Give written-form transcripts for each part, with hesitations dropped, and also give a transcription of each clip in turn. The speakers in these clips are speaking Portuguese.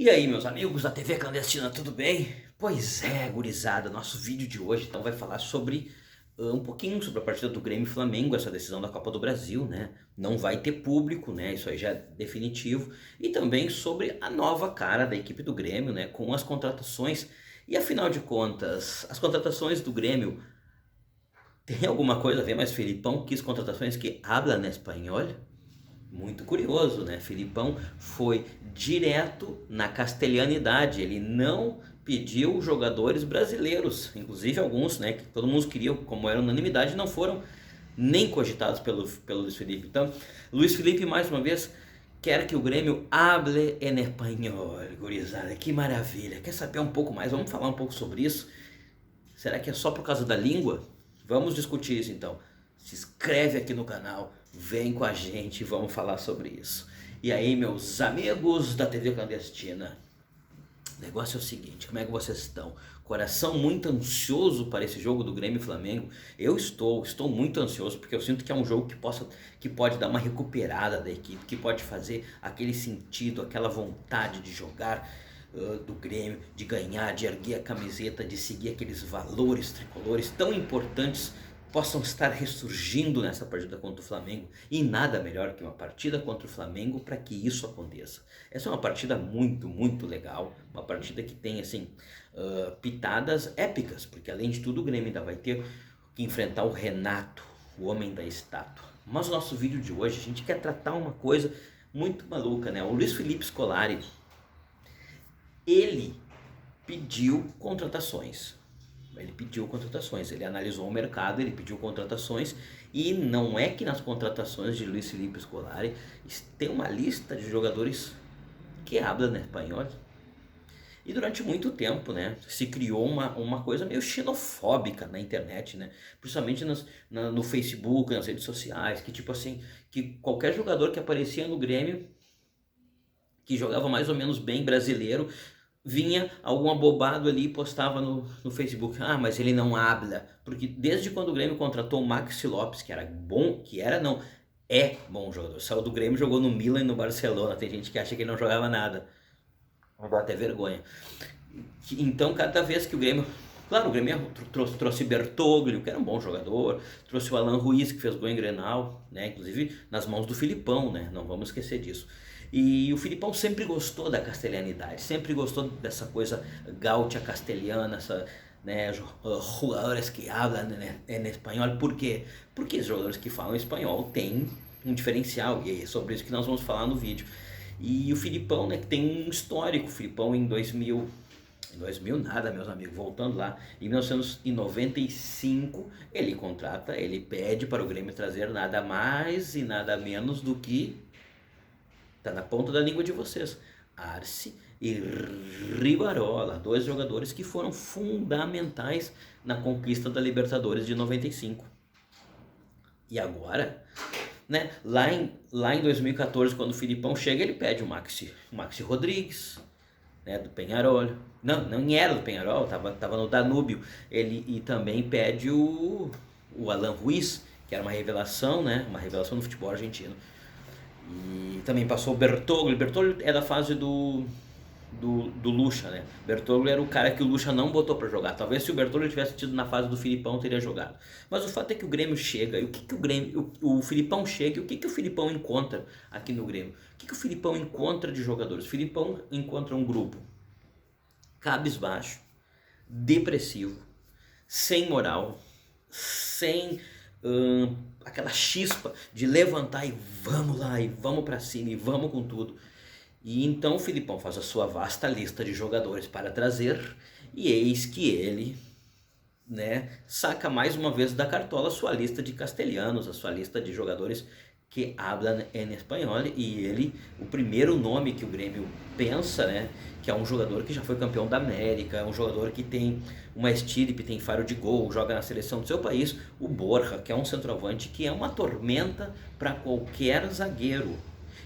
E aí, meus amigos da TV Clandestina, tudo bem? Pois é, gurizada, nosso vídeo de hoje então vai falar sobre um pouquinho sobre a partida do Grêmio e Flamengo, essa decisão da Copa do Brasil, né? Não vai ter público, né? Isso aí já é definitivo. E também sobre a nova cara da equipe do Grêmio, né? Com as contratações. E afinal de contas, as contratações do Grêmio tem alguma coisa a ver, mas Felipão quis contratações que hablam espanhol? Muito curioso, né? Filipão foi direto na castelhanidade, ele não pediu jogadores brasileiros, inclusive alguns, né, que todo mundo queria, como era unanimidade, não foram nem cogitados pelo Luiz Felipe. Então, Luiz Felipe, mais uma vez, quer que o Grêmio hable en espanhol, gurizada, que maravilha. Quer saber um pouco mais? Vamos falar um pouco sobre isso? Será que é só por causa da língua? Vamos discutir isso então. Se inscreve aqui no canal, vem com a gente e vamos falar sobre isso. E aí, meus amigos da TV Clandestina, o negócio é o seguinte, como é que vocês estão? Coração muito ansioso para esse jogo do Grêmio e Flamengo? Eu estou muito ansioso, porque eu sinto que é um jogo que pode dar uma recuperada da equipe, que pode fazer aquele sentido, aquela vontade de jogar do Grêmio, de ganhar, de erguer a camiseta, de seguir aqueles valores tricolores tão importantes, possam estar ressurgindo nessa partida contra o Flamengo. E nada melhor que uma partida contra o Flamengo para que isso aconteça. Essa é uma partida muito legal, uma partida que tem assim pitadas épicas, porque além de tudo o Grêmio ainda vai ter que enfrentar o Renato, o homem da estátua. Mas o nosso vídeo de hoje a gente quer tratar uma coisa muito maluca, né? O Luiz Felipe Scolari, ele pediu contratações. Ele analisou o mercado, ele pediu contratações, e não é que nas contratações de Luiz Felipe Scolari tem uma lista de jogadores que hablam espanhol. E durante muito tempo, né, se criou uma coisa meio xenofóbica na internet, né, principalmente no Facebook, nas redes sociais, que tipo assim, que qualquer jogador que aparecia no Grêmio, que jogava mais ou menos bem, brasileiro, vinha algum abobado ali e postava no Facebook, ah, mas ele não habla, porque desde quando o Grêmio contratou o Maxi Lopes, que era bom, é bom jogador, saiu do Grêmio, jogou no Milan e no Barcelona, tem gente que acha que ele não jogava nada, me dá até vergonha. Então cada vez que o Grêmio, claro, o Grêmio trouxe Bertoglio, que era um bom jogador, trouxe o Alan Ruiz, que fez gol em Grenal, né, inclusive nas mãos do Filipão, né, não vamos esquecer disso. E o Filipão sempre gostou da castelhanidade, sempre gostou dessa coisa gaúcha castelhana, essa, né, jogadores que hablam em espanhol. Por quê? Porque os jogadores que falam espanhol têm um diferencial, e é sobre isso que nós vamos falar no vídeo. E o Filipão, né, que tem um histórico. O Filipão em 2000 nada, meus amigos, voltando lá, em 1995 ele pede para o Grêmio trazer nada mais e nada menos do que, tá na ponta da língua de vocês, Arce e Rivarola, dois jogadores que foram fundamentais na conquista da Libertadores de 95. E agora, né, lá em 2014, quando o Filipão chega, ele pede o Maxi Rodrigues, né, do Peñarol. Não era do Peñarol, tava no Danúbio. E também pede o Alan Ruiz, que era uma revelação, né, uma revelação no futebol argentino. E também passou o Bertoglio. Bertoglio é da fase do Lucha, né? Bertoglio era o cara que o Lucha não botou pra jogar. Talvez se o Bertoglio tivesse tido na fase do Filipão, teria jogado. Mas o fato é que o Grêmio chega, e o Filipão chega, e o que o Filipão encontra aqui no Grêmio? O que o Filipão encontra de jogadores? O Filipão encontra um grupo cabisbaixo, depressivo, sem moral, sem aquela chispa de levantar e vamos lá, e vamos pra cima, e vamos com tudo. E então o Filipão faz a sua vasta lista de jogadores para trazer, e eis que ele, né, saca mais uma vez da cartola a sua lista de castelhanos, a sua lista de jogadores que hablam em espanhol. E ele, o primeiro nome que o Grêmio pensa, né, que é um jogador que já foi campeão da América, é um jogador que tem uma estirpe, tem faro de gol, joga na seleção do seu país, o Borja, que é um centroavante que é uma tormenta para qualquer zagueiro,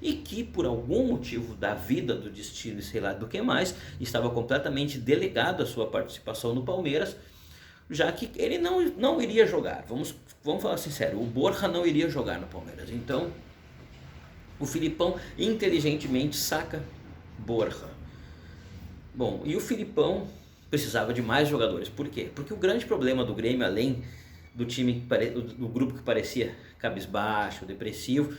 e que por algum motivo da vida, do destino e sei lá do que mais, estava completamente delegado a sua participação no Palmeiras, já que ele não iria jogar. Vamos falar sincero, o Borja não iria jogar no Palmeiras. Então o Filipão inteligentemente saca Borja, Bom, e o Filipão precisava de mais jogadores. Por quê? Porque o grande problema do Grêmio, além do time, do grupo que parecia cabisbaixo, depressivo,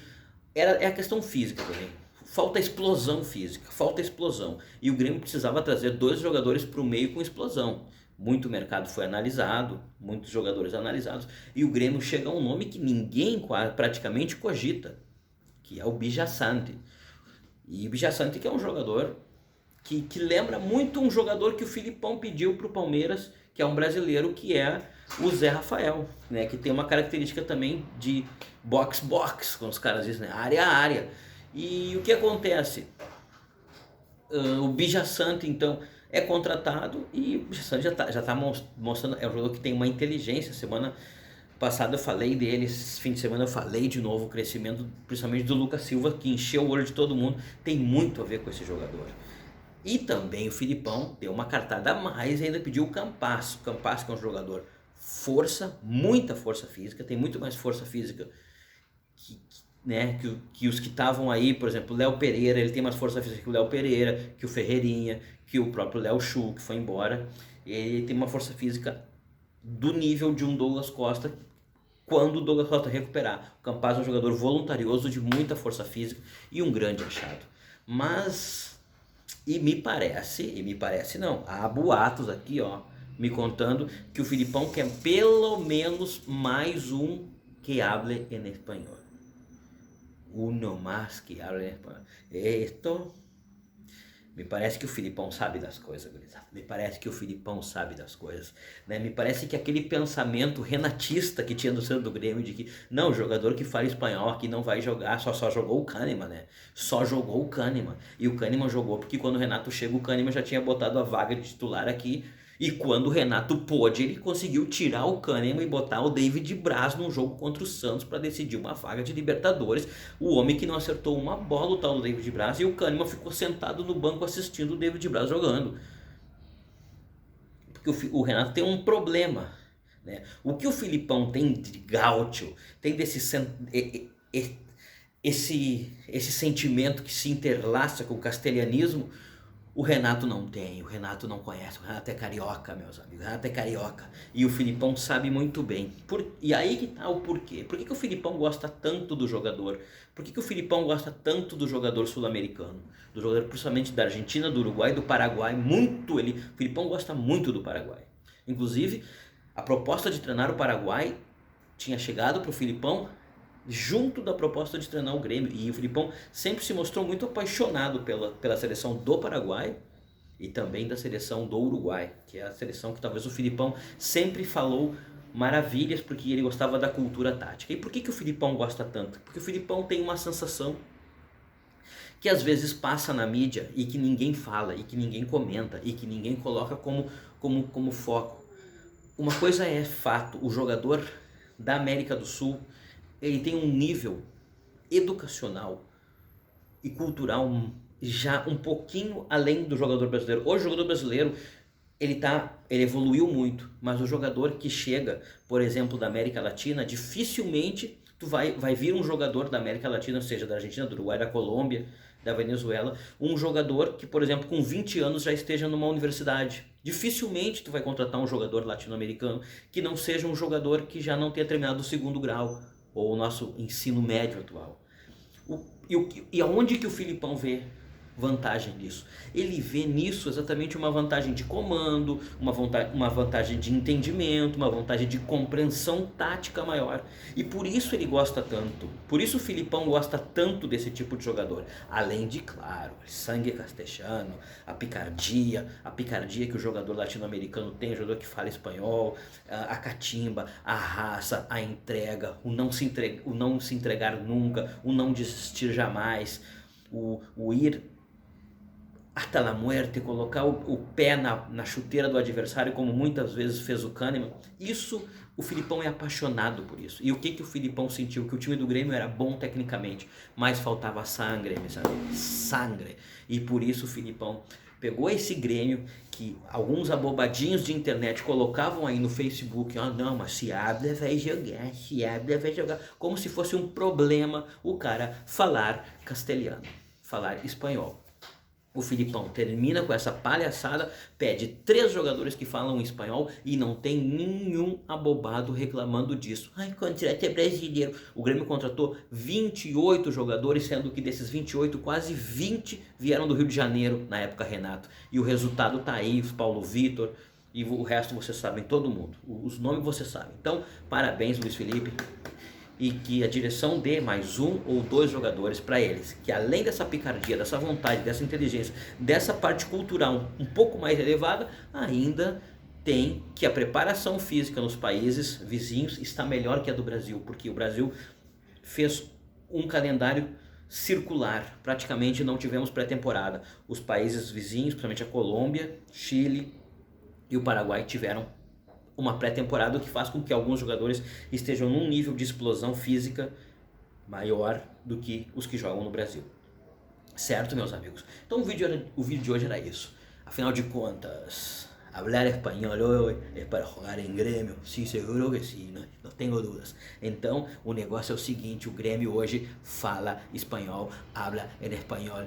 é a questão física também. Falta explosão física, falta explosão. E o Grêmio precisava trazer 2 jogadores para o meio com explosão. Muito mercado foi analisado, muitos jogadores analisados, e o Grêmio chega a um nome que ninguém praticamente cogita, que é o Bijaçante. E o Bijaçante que é um jogador que lembra muito um jogador que o Filipão pediu para o Palmeiras, que é um brasileiro, que é o Zé Rafael, né? Que tem uma característica também de box-box, como os caras dizem, né? Área a área. E o que acontece? O Bijaçante, então, é contratado e o Bijaçante já tá mostrando, é um jogador que tem uma inteligência. Semana passada eu falei dele, esse fim de semana eu falei de novo o crescimento, principalmente do Lucas Silva, que encheu o olho de todo mundo, tem muito a ver com esse jogador. E também o Filipão deu uma cartada a mais e ainda pediu o Campasso. O Campasso, que é um jogador força, muita força física, tem muito mais força física né, que os que estavam aí, por exemplo, o Léo Pereira, ele tem mais força física que o Léo Pereira, que o Ferreirinha, que o próprio Léo Chu, que foi embora. Ele tem uma força física do nível de um Douglas Costa quando o Douglas Costa recuperar. O Campaz é um jogador voluntarioso, de muita força física e um grande achado. Mas, e me parece não, há boatos aqui, ó, me contando que o Filipão quer pelo menos mais um que hable em espanhol. Uno más que hable en espanhol. Esto... Me parece que o Filipão sabe das coisas, gurizada. Me parece que o Filipão sabe das coisas. Né? Me parece que aquele pensamento renatista que tinha no centro do Grêmio de que não, o jogador que fala espanhol aqui não vai jogar, só jogou o Kahneman, né? Só jogou o Kahneman. E o Kahneman jogou porque quando o Renato chega, o Kahneman já tinha botado a vaga de titular aqui. E quando o Renato pôde, ele conseguiu tirar o Kahneman e botar o David Braz num jogo contra o Santos para decidir uma vaga de Libertadores. O homem que não acertou uma bola, o tal do David Braz, e o Kahneman ficou sentado no banco assistindo o David Braz jogando. Porque o Renato tem um problema, né? O que o Filipão tem de gaúcho, tem desse esse sentimento que se interlaça com o castelhanismo, o Renato não tem, o Renato não conhece, o Renato é carioca, meus amigos, o Renato é carioca. E o Filipão sabe muito bem. E aí que tá o porquê. Por que o Filipão gosta tanto do jogador? Por que o Filipão gosta tanto do jogador sul-americano? Do jogador principalmente da Argentina, do Uruguai, do Paraguai, muito ele. O Filipão gosta muito do Paraguai. Inclusive, a proposta de treinar o Paraguai tinha chegado pro Filipão junto da proposta de treinar o Grêmio. E o Filipão sempre se mostrou muito apaixonado pela seleção do Paraguai e também da seleção do Uruguai, que é a seleção que talvez o Filipão sempre falou maravilhas, porque ele gostava da cultura tática. E por que o Filipão gosta tanto? Porque o Filipão tem uma sensação que às vezes passa na mídia e que ninguém fala, e que ninguém comenta, e que ninguém coloca como foco. Uma coisa é fato, o jogador da América do Sul, ele tem um nível educacional e cultural já um pouquinho além do jogador brasileiro. Hoje o jogador brasileiro, ele evoluiu muito, mas o jogador que chega, por exemplo, da América Latina, dificilmente tu vai vir um jogador da América Latina, seja da Argentina, do Uruguai, da Colômbia, da Venezuela, um jogador que, por exemplo, com 20 anos já esteja numa universidade. Dificilmente tu vai contratar um jogador latino-americano que não seja um jogador que já não tenha terminado o 2º grau, ou o nosso ensino médio atual. E aonde que o Filipão vê vantagem nisso? Ele vê nisso exatamente uma vantagem de comando, uma vantagem de entendimento, uma vantagem de compreensão tática maior. E por isso ele gosta tanto, por isso o Filipão gosta tanto desse tipo de jogador. Além de, claro, sangue castelhano, a picardia que o jogador latino-americano tem, o jogador que fala espanhol, a catimba, a raça, a entrega, o não se entregar nunca, o não desistir jamais, o ir até a muerte, colocar o pé na chuteira do adversário, como muitas vezes fez o Kahneman. Isso, o Filipão é apaixonado por isso. E o que o Filipão sentiu? Que o time do Grêmio era bom tecnicamente, mas faltava sangue, sabe? Sangue. E por isso o Filipão pegou esse Grêmio que alguns abobadinhos de internet colocavam aí no Facebook, não, mas se Abner vai jogar, como se fosse um problema o cara falar castelhano, falar espanhol. O Filipão termina com essa palhaçada, pede 3 jogadores que falam espanhol e não tem nenhum abobado reclamando disso. Ai, contrato é brasileiro. O Grêmio contratou 28 jogadores, sendo que desses 28, quase 20 vieram do Rio de Janeiro, na época Renato. E o resultado tá aí, Paulo Vitor e o resto vocês sabem, todo mundo. Os nomes vocês sabem. Então, parabéns, Luiz Felipe. E que a direção dê mais 1 ou 2 jogadores para eles, que além dessa picardia, dessa vontade, dessa inteligência, dessa parte cultural um pouco mais elevada, ainda tem que a preparação física nos países vizinhos está melhor que a do Brasil, porque o Brasil fez um calendário circular, praticamente não tivemos pré-temporada. Os países vizinhos, principalmente a Colômbia, Chile e o Paraguai, tiveram uma pré-temporada, o que faz com que alguns jogadores estejam num nível de explosão física maior do que os que jogam no Brasil. Certo, meus amigos? Então o vídeo de hoje era isso. Afinal de contas, hablar espanhol hoy es para jogar em Grêmio? Sim, seguro que sim, não tenho dúvidas. Então o negócio é o seguinte, o Grêmio hoje fala espanhol, habla em espanhol.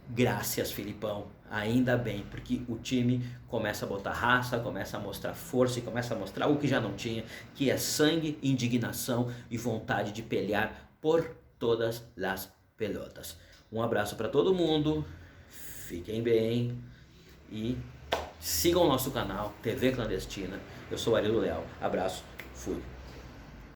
Graças, Filipão, ainda bem, porque o time começa a botar raça, começa a mostrar força e começa a mostrar o que já não tinha, que é sangue, indignação e vontade de pelear por todas as pelotas. Um abraço para todo mundo, fiquem bem e sigam o nosso canal TV Clandestina. Eu sou o Ariel Leal, abraço, fui.